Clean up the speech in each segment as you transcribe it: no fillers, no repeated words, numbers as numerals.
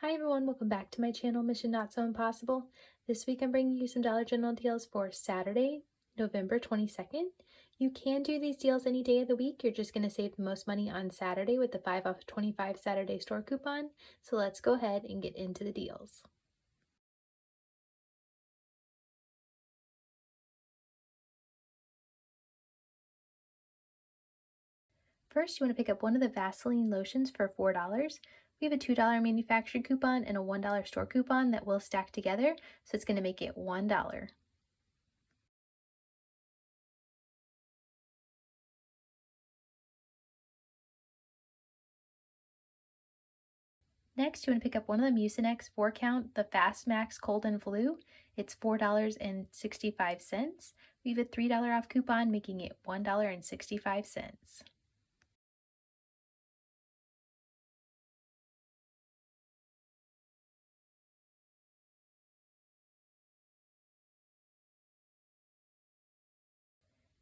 Hi everyone, welcome back to my channel, Mission Not So Impossible. This week I'm bringing you some Dollar General deals for Saturday, November 22nd. You can do these deals any day of the week. You're just going to save the most money on Saturday with the 5 off 25 Saturday store coupon. So let's go ahead and get into the deals. First, you want to pick up one of the Vaseline lotions for $4. We have a $2 manufactured coupon and a $1 store coupon that will stack together, so it's going to make it $1. Next, you want to pick up one of the Mucinex 4-count, the Fast Max Cold and Flu. It's $4.65. We have a $3 off coupon, making it $1.65.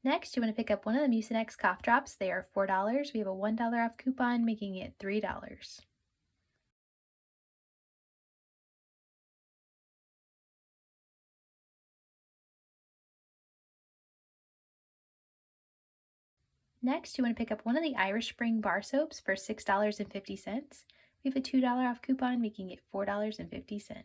Next, you want to pick up one of the Mucinex cough drops. They are $4. We have a $1 off coupon, making it $3. Next, you want to pick up one of the Irish Spring bar soaps for $6.50. We have a $2 off coupon, making it $4.50.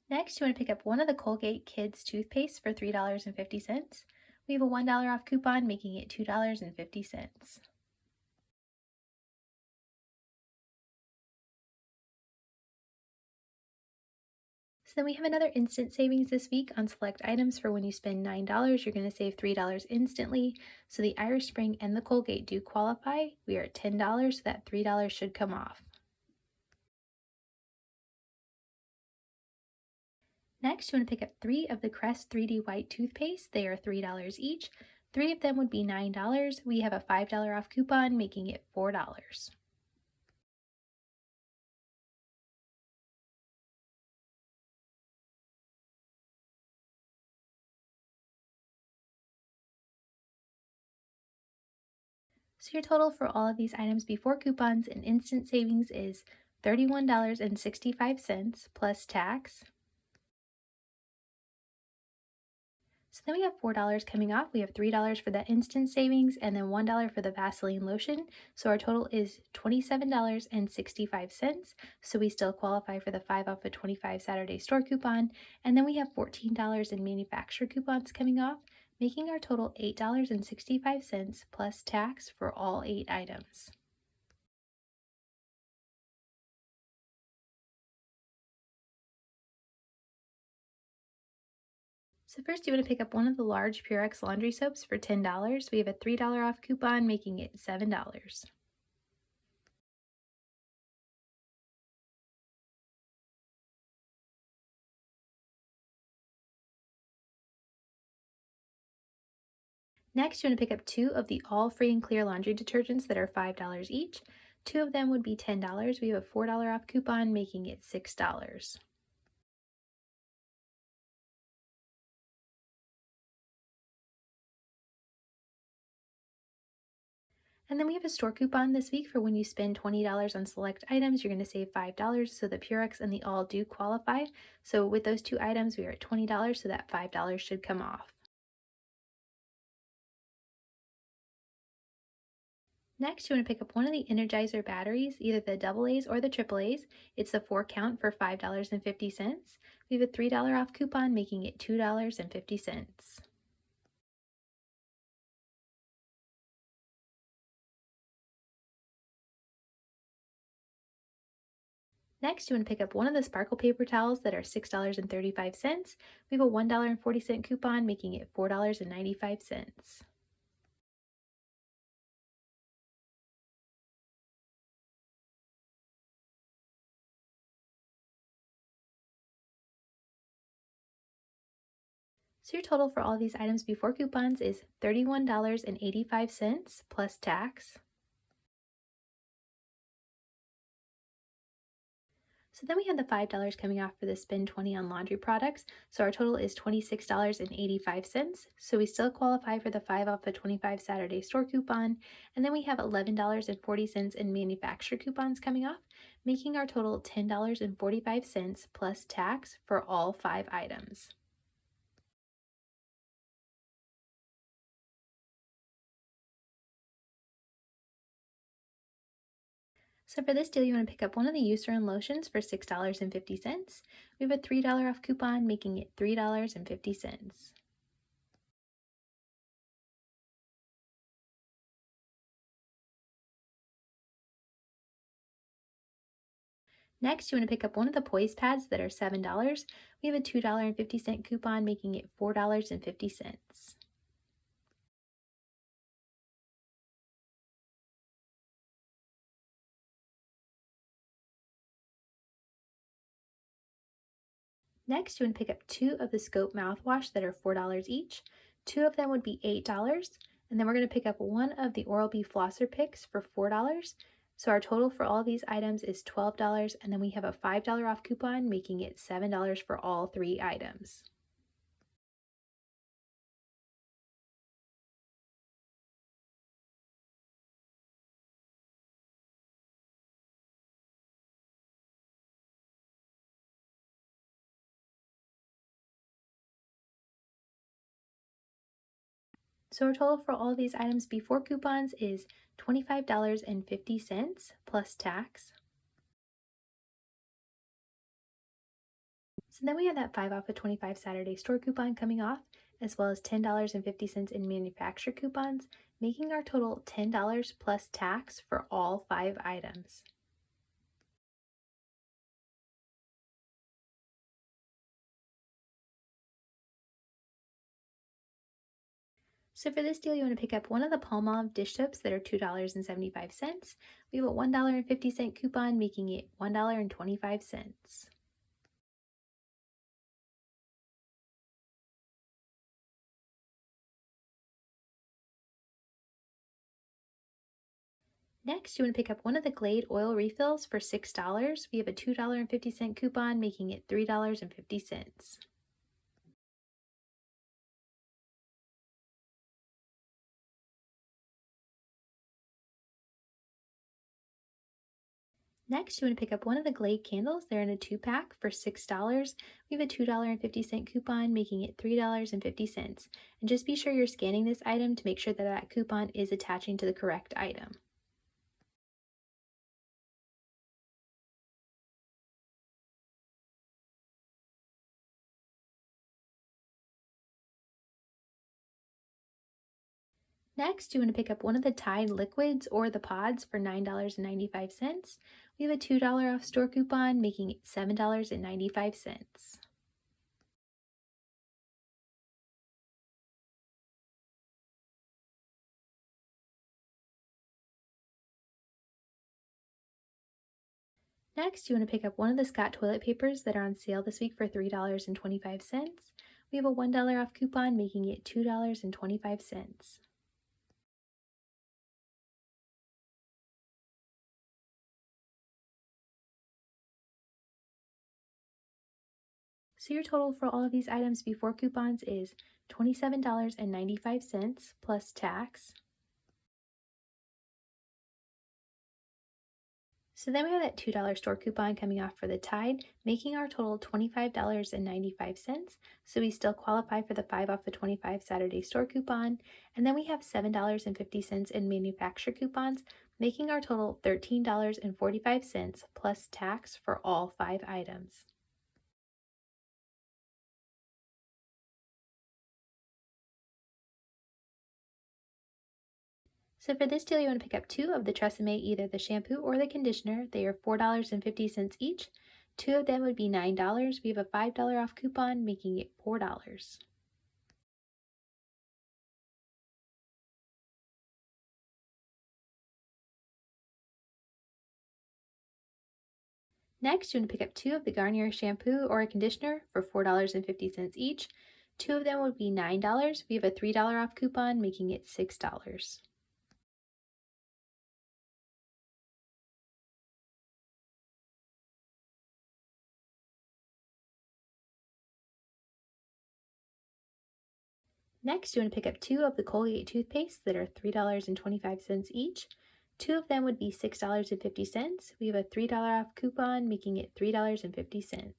Next, you want to pick up one of the Colgate Kids toothpaste for $3.50. We have a $1 off coupon, making it $2.50. So then we have another instant savings this week on select items. For when you spend $9, you're going to save $3 instantly. So the Irish Spring and the Colgate do qualify. We are at $10, so that $3 should come off. Next, you want to pick up 3 of the Crest 3D White toothpaste. They are $3 each. 3 of them would be $9. We have a $5 off coupon, making it $4. So your total for all of these items before coupons and instant savings is $31.65 plus tax. So then we have $4 coming off. We have $3 for that instant savings and then $1 for the Vaseline lotion. So our total is $27.65. So we still qualify for the 5 off of 25 Saturday store coupon. And then we have $14 in manufacturer coupons coming off, making our total $8.65 plus tax for all 8 items. So first you want to pick up one of the large Purex laundry soaps for $10. We have a $3 off coupon, making it $7. Next, you want to pick up 2 of the all free and clear laundry detergents that are $5 each. 2 of them would be $10. We have a $4 off coupon, making it $6. And then we have a store coupon this week for when you spend $20 on select items, you're going to save $5. So the Purex and the all do qualify. So with those 2 items, we are at $20, so that $5 should come off. Next, you want to pick up one of the Energizer batteries, either the AA's or the AAA's. It's the 4-count for $5.50. We have a $3 off coupon, making it $2.50. Next, you want to pick up one of the sparkle paper towels that are $6.35. We have a $1.40 coupon, making it $4.95. So your total for all these items before coupons is $31.85 plus tax. So then we have the $5 coming off for the spend 20 on laundry products. So our total is $26.85. So we still qualify for the 5 off the 25 Saturday store coupon. And then we have $11.40 in manufacturer coupons coming off, making our total $10.45 plus tax for all 5 items. So for this deal, you want to pick up one of the Eucerin lotions for $6.50. We have a $3 off coupon, making it $3.50. Next, you want to pick up one of the Poise pads that are $7. We have a $2.50 coupon, making it $4.50. Next, you want to pick up 2 of the Scope mouthwash that are $4 each. 2 of them would be $8. And then we're going to pick up 1 of the Oral-B flosser picks for $4. So our total for all of these items is $12, and then we have a $5 off coupon, making it $7 for all 3 items. So our total for all of these items before coupons is $25.50 plus tax. So then we have that 5 off a 25 Saturday store coupon coming off, as well as $10.50 in manufacturer coupons, making our total $10 plus tax for all 5 items. So for this deal, you want to pick up one of the Palmolive dish soaps that are $2.75. We have a $1.50 coupon, making it $1.25. Next, you want to pick up one of the Glade oil refills for $6. We have a $2.50 coupon, making it $3.50. Next, you want to pick up one of the Glade candles. They're in a 2-pack for $6. We have a $2.50 coupon, making it $3.50. And just be sure you're scanning this item to make sure that that coupon is attaching to the correct item. Next, you want to pick up one of the Tide liquids or the pods for $9.95. We have a $2 off store coupon, making it $7.95. Next, you want to pick up one of the Scott toilet papers that are on sale this week for $3.25. We have a $1 off coupon, making it $2.25. So your total for all of these items before coupons is $27.95 plus tax. So then we have that $2 store coupon coming off for the Tide, making our total $25.95. So we still qualify for the 5 off the 25 Saturday store coupon. And then we have $7.50 in manufacturer coupons, making our total $13.45 plus tax for all 5 items. So for this deal, you want to pick up 2 of the Tresemme, either the shampoo or the conditioner. They are $4.50 each. 2 of them would be $9. We have a $5 off coupon, making it $4. Next, you want to pick up 2 of the Garnier shampoo or a conditioner for $4.50 each. 2 of them would be $9. We have a $3 off coupon, making it $6. Next, you want to pick up 2 of the Colgate toothpaste that are $3.25 each. 2 of them would be $6.50. We have a $3 off coupon, making it $3.50.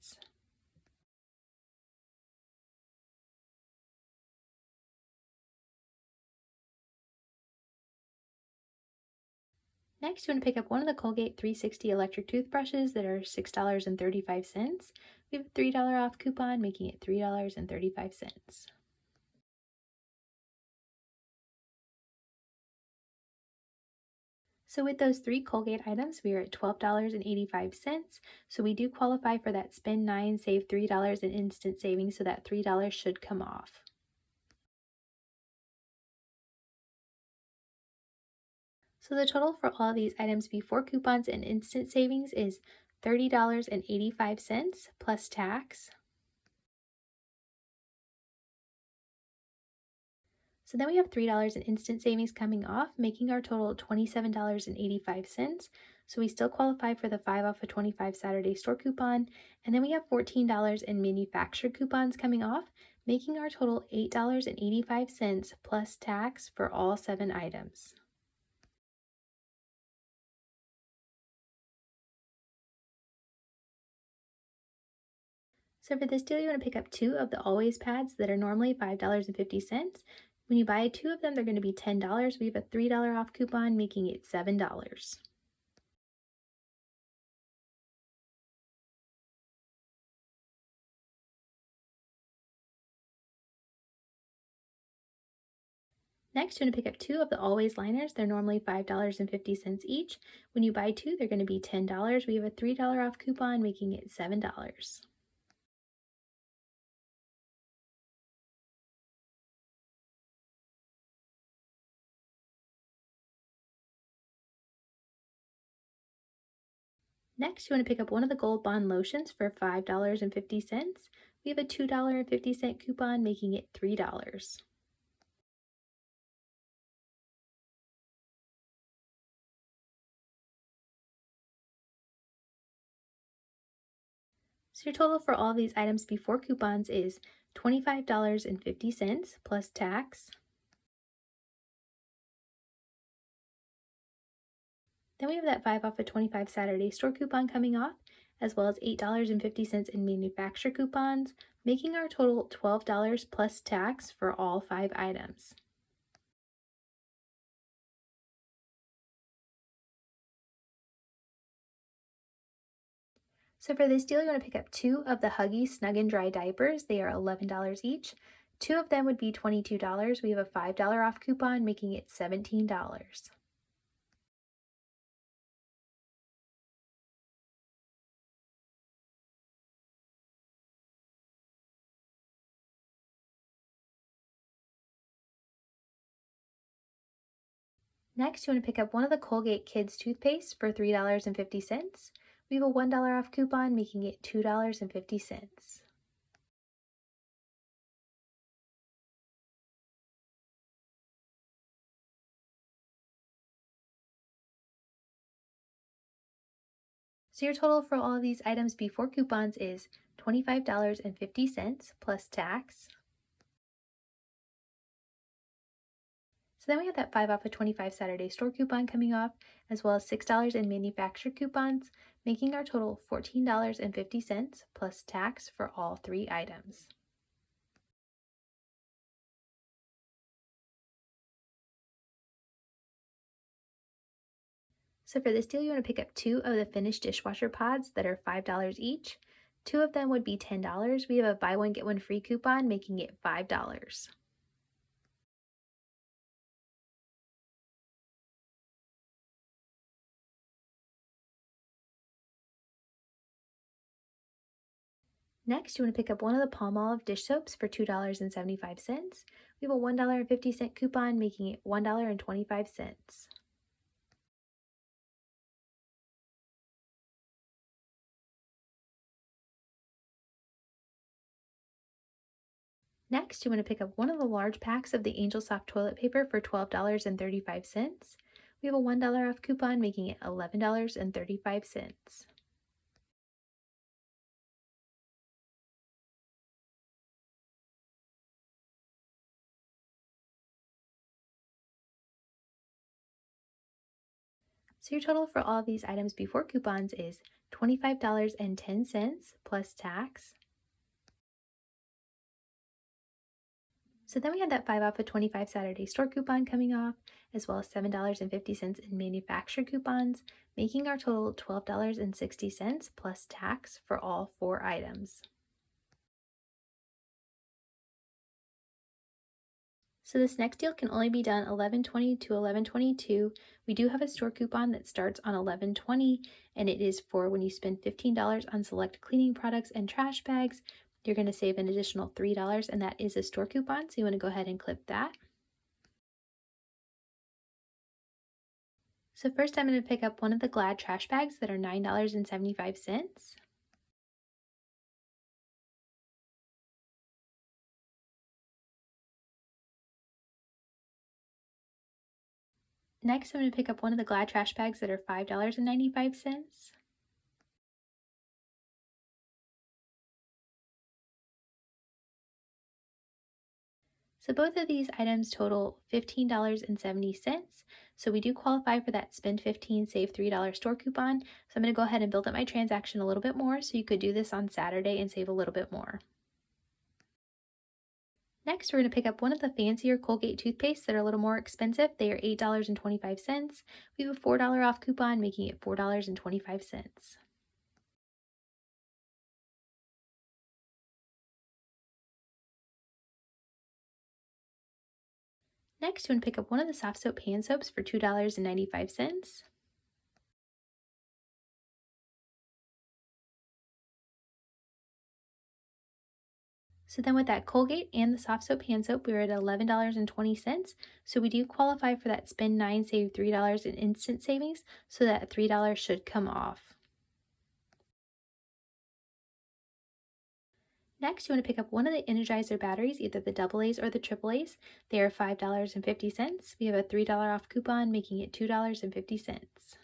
Next, you want to pick up one of the Colgate 360 electric toothbrushes that are $6.35. We have a $3 off coupon, making it $3.35. So with those 3 Colgate items, we are at $12.85. So we do qualify for that spend 9, save $3 in instant savings, so that $3 should come off. So the total for all of these items before coupons and instant savings is $30.85 plus tax. So then we have $3 in instant savings coming off, making our total $27.85. So we still qualify for the 5 off of 25 Saturday store coupon. And then we have $14 in manufactured coupons coming off, making our total $8.85 plus tax for all 7 items. So for this deal, you want to pick up 2 of the Always pads that are normally $5.50. When you buy 2 of them, they're going to be $10. We have a $3 off coupon, making it $7. Next, you want to pick up 2 of the Always liners. They're normally $5.50 each. When you buy 2, they're going to be $10. We have a $3 off coupon, making it $7. Next, you want to pick up one of the Gold Bond lotions for $5.50. We have a $2.50 coupon, making it $3. So your total for all of these items before coupons is $25.50 plus tax. Then we have that 5 off of 25 Saturday store coupon coming off, as well as $8.50 in manufacturer coupons, making our total $12 plus tax for all 5 items. So for this deal, you want to pick up 2 of the Huggies Snug and Dry diapers. They are $11 each. 2 of them would be $22. We have a $5 off coupon, making it $17. Next, you want to pick up one of the Colgate Kids toothpaste for $3.50. We have a $1 off coupon, making it $2.50. So your total for all of these items before coupons is $25.50 plus tax. So then we have that 5 off of 25 Saturday store coupon coming off, as well as $6 in manufactured coupons, making our total $14.50 plus tax for all 3 items. So for this deal, you want to pick up 2 of the Finish dishwasher pods that are $5 each. 2 of them would be $10. We have a buy one, get one free coupon, making it $5. Next, you want to pick up one of the Palmolive dish soaps for $2.75. We have a $1.50 coupon, making it $1.25. Next, you want to pick up one of the large packs of the Angel Soft toilet paper for $12.35. We have a $1 off coupon, making it $11.35. So your total for all of these items before coupons is $25.10 plus tax. So then we had that 5 off of 25 Saturday store coupon coming off, as well as $7.50 in manufacturer coupons, making our total $12.60 plus tax for all 4 items. So this next deal can only be done 11/20 to 11/22. We do have a store coupon that starts on 11/20, and it is for when you spend $15 on select cleaning products and trash bags, you're going to save an additional $3, and that is a store coupon, so you want to go ahead and clip that. So first I'm going to pick up one of the Glad trash bags that are $9.75. Next, I'm going to pick up one of the Glad trash bags that are $5.95. So both of these items total $15.70. So we do qualify for that spend 15, save $3 store coupon. So I'm going to go ahead and build up my transaction a little bit more, so you could do this on Saturday and save a little bit more. Next, we're going to pick up one of the fancier Colgate toothpastes that are a little more expensive. They are $8.25. We have a $4 off coupon, making it $4.25. Next, you want to pick up one of the soft soap hand soaps for $2.95. So then with that Colgate and the soft soap hand soap, we were at $11.20. So we do qualify for that spend 9, save $3 in instant savings, so that $3 should come off. Next, you want to pick up one of the Energizer batteries, either the AA's or the AAA's. They are $5.50. We have a $3 off coupon, making it $2.50.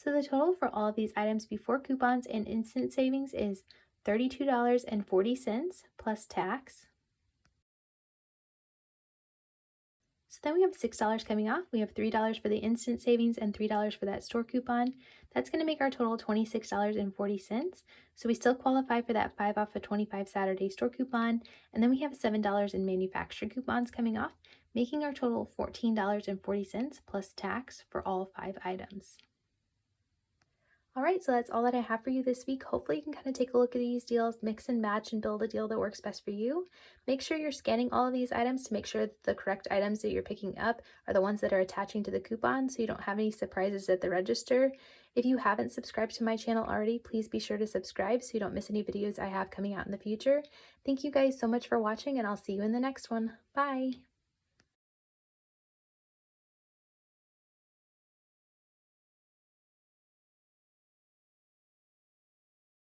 So the total for all of these items before coupons and instant savings is $32.40 plus tax. So then we have $6 coming off. We have $3 for the instant savings and $3 for that store coupon. That's going to make our total $26.40. So we still qualify for that 5 off of 25 Saturday store coupon. And then we have $7 in manufacturer coupons coming off, making our total $14.40 plus tax for all 5 items. All right, so that's all that I have for you this week. Hopefully you can kind of take a look at these deals, mix and match, and build a deal that works best for you. Make sure you're scanning all of these items to make sure that the correct items that you're picking up are the ones that are attaching to the coupon, so you don't have any surprises at the register. If you haven't subscribed to my channel already, please be sure to subscribe so you don't miss any videos I have coming out in the future. Thank you guys so much for watching, and I'll see you in the next one. Bye!